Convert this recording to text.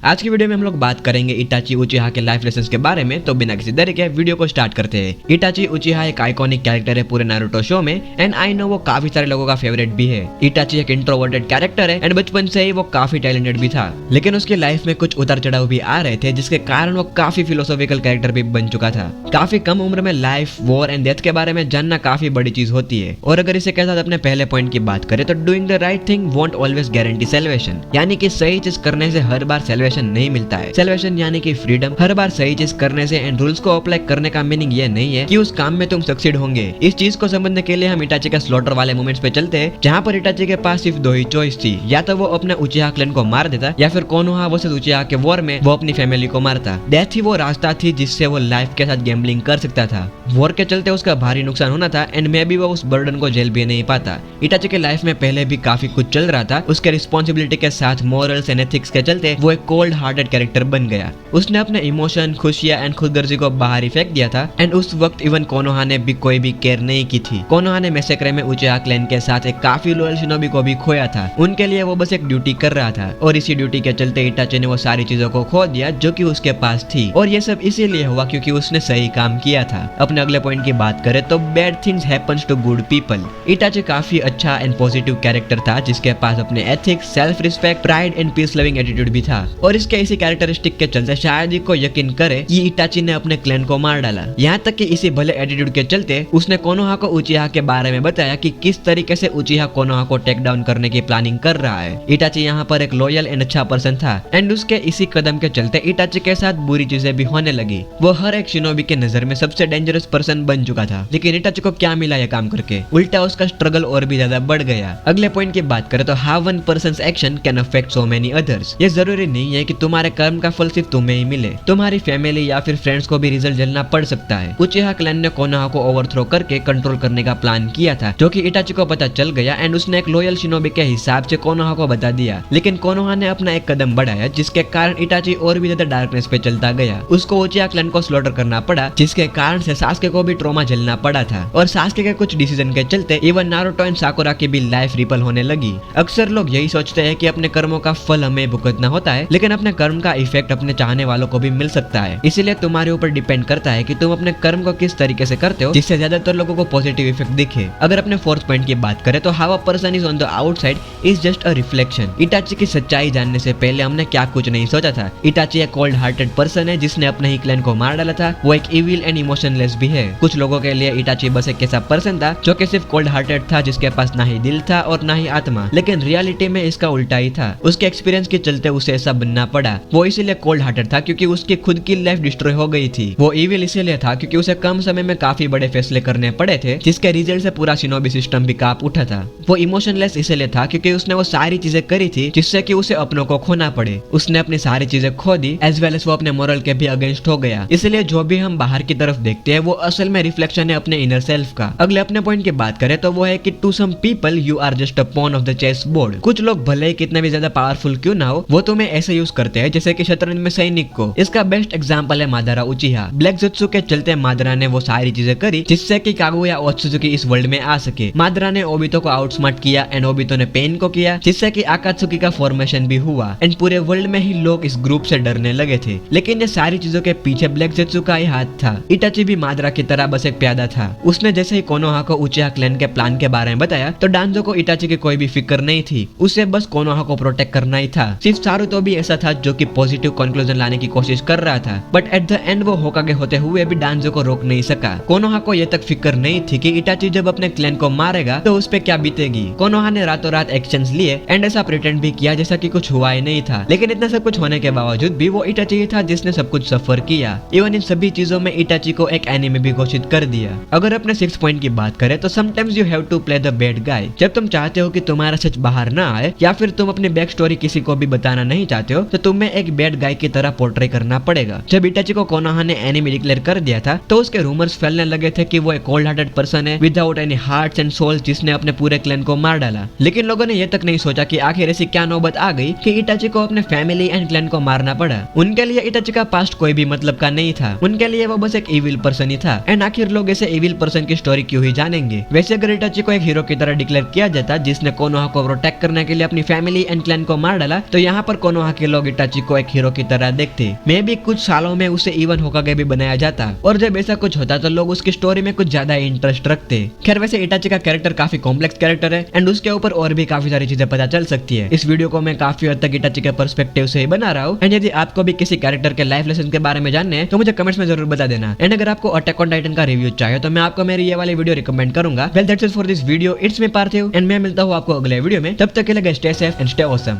आज की वीडियो में हम लोग बात करेंगे इटाची उचिहा के लाइफ लेसन्स के बारे में। तो बिना किसी देरी के वीडियो को स्टार्ट करते हैं। इटाची उचिहा एक आइकॉनिक कैरेक्टर है पूरे नारुतो शो में एंड आई नो वो काफी सारे लोगों का फेवरेट भी है। इटाची एक इंट्रोवर्टेड कैरेक्टर है एंड बचपन से ही वो काफी टैलेंटेड भी था, लेकिन उसकी लाइफ में कुछ उतार चढ़ाव भी आ रहे थे जिसके कारण वो काफी फिलोसॉफिकल कैरेक्टर भी बन चुका था। काफी कम उम्र में लाइफ, वॉर एंड डेथ के बारे में जानना काफी बड़ी चीज होती है। और अगर इसे के साथ अपने पहले पॉइंट की बात करें तो doing the right thing won't always guarantee salvation, यानी कि सही चीज करने से हर बार सैल्वेशन नहीं मिलता है। सैल्वेशन यानी कि फ्रीडम। हर बार सही चीज करने से एंड रूल्स को अप्लाई करने का मीनिंग ये नहीं है कि उस काम में तुम सक्सीड होंगे। इस चीज को समझने के लिए हम इटाची के स्लॉटर वाले मोमेंट्स पे चलते हैं, जहाँ पर इटाची के पास सिर्फ दो ही चॉइस थी, या तो वो अपने उचिहा क्लैन को मार देता या फिर कोनोहा वर्सेस उचिहा के वॉर में वो अपनी फैमिली को मारता। डेथ ही वो रास्ता थी जिससे वो लाइफ के साथ गैम्बलिंग कर सकता था। वॉर के चलते उसका भारी नुकसान होना था एंड मे बी वो उस बर्डन को झेल भी नहीं पाता। इटाची के लाइफ में पहले भी काफी कुछ चल रहा था। उसके रिस्पॉन्सिबिलिटी के साथ मॉरल्स एंड एथिक्स के चलते वो एक कोल्ड हार्टेड कैरेक्टर बन गया। उसने अपने इमोशन, खुशियां एंड खुदगर्जी को बाहर ही फेंक दिया था एंड उस वक्त इवन कोनोहा ने भी कोई भी केयर नहीं की थी। कोनोहा ने मैसेक्रे में उचिहा क्लैन के साथ एक काफी लॉयल शिनोबी को भी खोया था। उनके लिए वो बस एक ड्यूटी कर रहा था और इसी ड्यूटी के चलते इटाची ने वो सारी चीजों को खो दिया जो कि उसके पास थी। और ये सब इसीलिए हुआ क्योंकि उसने सही काम किया था। अपने अगले पॉइंट की बात करें तो bad things happens to good people. Itachi काफी अच्छा एंड पॉजिटिव कैरेक्टर था जिसके पास अपने ethics, self respect, pride and peace loving attitude भी था। और इसके इसी कैरेक्टरिस्टिक के चलते शायद ही कोई यकीन करे कि इटाची ने अपने क्लैन को मार डाला। यहाँ तक कि इसी भले एटीट्यूड के चलते उसने कोनोहा को उचिहा के बारे में बताया कि किस तरीके से उचिहा कोनोहा को टेक डाउन करने की प्लानिंग कर रहा है। इटाची यहाँ पर एक लॉयल एंड अच्छा पर्सन था एंड उसके इसी कदम के चलते इटाची के साथ बुरी चीजें भी होने लगी। वो हर एक शिनोबी के नजर में सबसे डेंजरस पर्सन बन चुका था। लेकिन इटाची को क्या मिला यह काम करके? उल्टा उसका स्ट्रगल और भी ज्यादा बढ़ गया। अगले पॉइंट की बात करें तो how one persons action can affect so many others. ये जरूरी नहीं है कि तुम्हारे कर्म का फल सिर्फ तुम्हें ही मिले, तुम्हारी फैमिली या फिर फ्रेंड्स को भी रिजल्ट झेलना पड़ सकता है। उचिहा क्लैन ने कोनोहा को ओवरथ्रो करके कंट्रोल करने का प्लान किया था, जो कि इटाची को पता चल गया एंड उसने एक लॉयल शिनोबी के हिसाब से कोनोहा को बता दिया। लेकिन कोनोहा ने अपना एक कदम बढ़ाया जिसके कारण इटाची और भी ज्यादा डार्कनेस पे चलता गया। उसको उचिहा क्लैन को स्लॉटर करना पड़ा जिसके कारण से सास्के को भी ट्रॉमा झेलना पड़ा था। और सास्के के कुछ डिसीजन के चलते इवन नारुतो एंड साकुरा की भी लाइफ रिपल होने लगी। अक्सर लोग यही सोचते हैं कि अपने कर्मों का फल हमें भुगतना होता है, लेकिन अपने कर्म का इफेक्ट अपने चाहने वालों को भी मिल सकता है। इसीलिए तुम्हारे ऊपर डिपेंड करता है कि तुम अपने कर्म को किस तरीके से करते हो जिससे ज्यादातर लोगों को पॉजिटिव इफेक्ट दिखे। अगर अपने फोर्थ पॉइंट की बात करें तो how a person is on the outside is just a reflection. Itachi की सच्चाई जानने से पहले हमने क्या कुछ नहीं सोचा था। इटाची एक कोल्ड हार्टेड पर्सन है जिसने अपने ही क्लैन को मार डाला था। वो एक इविल एंड इमोशनलेस भी है। कुछ लोगों के लिए इटाची बस एक ऐसा पर्सन था जो कि सिर्फ कोल्ड हार्टेड था, जिसके पास ना ही दिल था और ना ही आत्मा। लेकिन रियलिटी में इसका उल्टा ही था। उसके एक्सपीरियंस के चलते उसे ऐसा बनना पड़ा। वो इसीलिए कोल्ड हार्टेड था क्योंकि उसकी खुद की लाइफ डिस्ट्रॉय हो गई थी। वो इविल इसीलिए था क्योंकि उसे कम समय में काफी बड़े फैसले करने पड़े थे जिसके रिजल्ट से पूरा शिनोबी सिस्टम भी कांप उठा था। वो इमोशनलेस इसलिए था क्योंकि उसने वो सारी चीजें करी थी जिससे कि उसे अपनों को खोना पड़े। उसने अपनी सारी चीजें खो दी एज वेल एज वो अपने मोरल के भी अगेंस्ट हो गया। इसलिए जो भी हम बाहर की तरफ देखते हैं वो असल में रिफ्लेक्शन है अपने इनर सेल्फ का। अगले अपने पॉइंट की बात करें तो वो है कि to some people you are just a pawn of the chess board. कुछ लोग भले ही कितने भी ज्यादा पावरफुल क्यों ना हो, वो तुम्हें ऐसे यूज करते हैं जैसे कि शतरंज में सैनिक को। इसका बेस्ट एग्जांपल है मादारा उचिहा। ब्लैक जुत्सु के चलते मादारा ने वो सारी चीजें करी जिससे कि कागुया ओत्सुजुकी इस वर्ल्ड में आ सके। मादारा ने ओबितो को आउटस्मार्ट किया एंड ओबितो ने पेन को किया जिससे कि आकात्सुकी का फॉर्मेशन भी हुआ एंड पूरे वर्ल्ड में ही लोग इस ग्रुप से डरने लगे थे। लेकिन ये सारी चीजों के पीछे ब्लैक जुत्सु का ही हाथ था। इटाची भी मादारा की तरह बस एक प्यादा था। उसने जैसे ही कोनोहा को उचिहा क्लैन के प्लान के बारे में बताया तो डांजो को इटाची की कोई भी फिक्र नहीं थी। उसे बस कोनोहा को प्रोटेक्ट करना ही था। सिर्फ सारुतो भी ऐसा था जो कि पॉजिटिव कंक्लूजन लाने की कोशिश कर रहा था, बट एट द एंड वो होकागे होते हुए भी डांजो को रोक नहीं सका। कोनोहा को यह तक फिक्र नहीं थी कि इटाची जब अपने क्लैन को मारेगा तो उस पे क्या बीतेगी। कोनोहा ने रातों रात एक्शंस लिए एंड ऐसा प्रिटेंड भी किया जैसा कि कुछ हुआ ही नहीं था। लेकिन इतना सब कुछ होने के बावजूद भी वो इटाची ही था जिसने सब कुछ सफर किया। इवन इन सभी चीजों में इटाची को एक एनिमी भी घोषित कर दिया। अगर अपने सिक्स्थ पॉइंट की बात करें तो sometimes you have to play the bad guy. जब तुम चाहते हो कि तुम्हारा सच बाहर ना आए या फिर तुम अपनी बैक स्टोरी किसी को भी बताना नहीं चाहते हो तो तुम्हें एक बैड गाय की तरह पोर्ट्रे करना पड़ेगा। जब इटाची को कोनोहा ने एनिमी डिक्लेयर कर दिया था तो उसके रूमर्स फैलने लगे थे कि वो एक कोल्ड हार्टेड पर्सन है without any hearts and souls जिसने अपने पूरे क्लैन को मार डाला। लेकिन लोगों ने यह तक नहीं सोचा कि आखिर ऐसी क्या नौबत आ गई कि इटाची को अपने फैमिली एंड क्लैन को मारना पड़ा। उनके लिए इटाची का पास्ट कोई भी मतलब का नहीं था। उनके लिए वो बस एक इविल पर्सन ही था एंड आखिर लोग ऐसे इविल पर्सन की स्टोरी क्यों ही जानेंगे। वैसे अगर इटाची को एक हीरो की तरह डिक्लेयर किया जाता जिसने कोनोहा को प्रोटेक्ट करने के लिए अपनी फैमिली एंड क्लैन को मार डाला तो यहाँ पर कोनोहा की लोग इटाची को एक हीरो की तरह देखते। मे भी कुछ सालों में उसे इवन होकागे भी बनाया जाता, और जब ऐसा कुछ होता तो लोग उसकी स्टोरी में कुछ ज्यादा इंटरेस्ट रखते। खैर वैसे इटाची का कैरेक्टर काफी कॉम्प्लेक्स कैरेक्टर है एंड उसके ऊपर और भी काफी सारी चीजें पता चल सकती है। इस वीडियो को मैं काफी हद तक इटाची के पर्सपेक्टिव से ही बना रहा हूँ। एंड यदि आपको भी किसी कैरेक्टर के लाइफ लेसन के बारे में जानने हैं तो मुझे कमेंट्स में जरूर बता देना। एंड अगर आपको अटैक ऑन टाइटन का रिव्यू चाहिए तो मैं आपको मेरी ये वाली वीडियो रिकमेंड करूंगा। Well that's it for this video, it's me Parthiv and मैं मिलता हूँ आपको अगले वीडियो में। तब तक के लिए stay safe and stay awesome.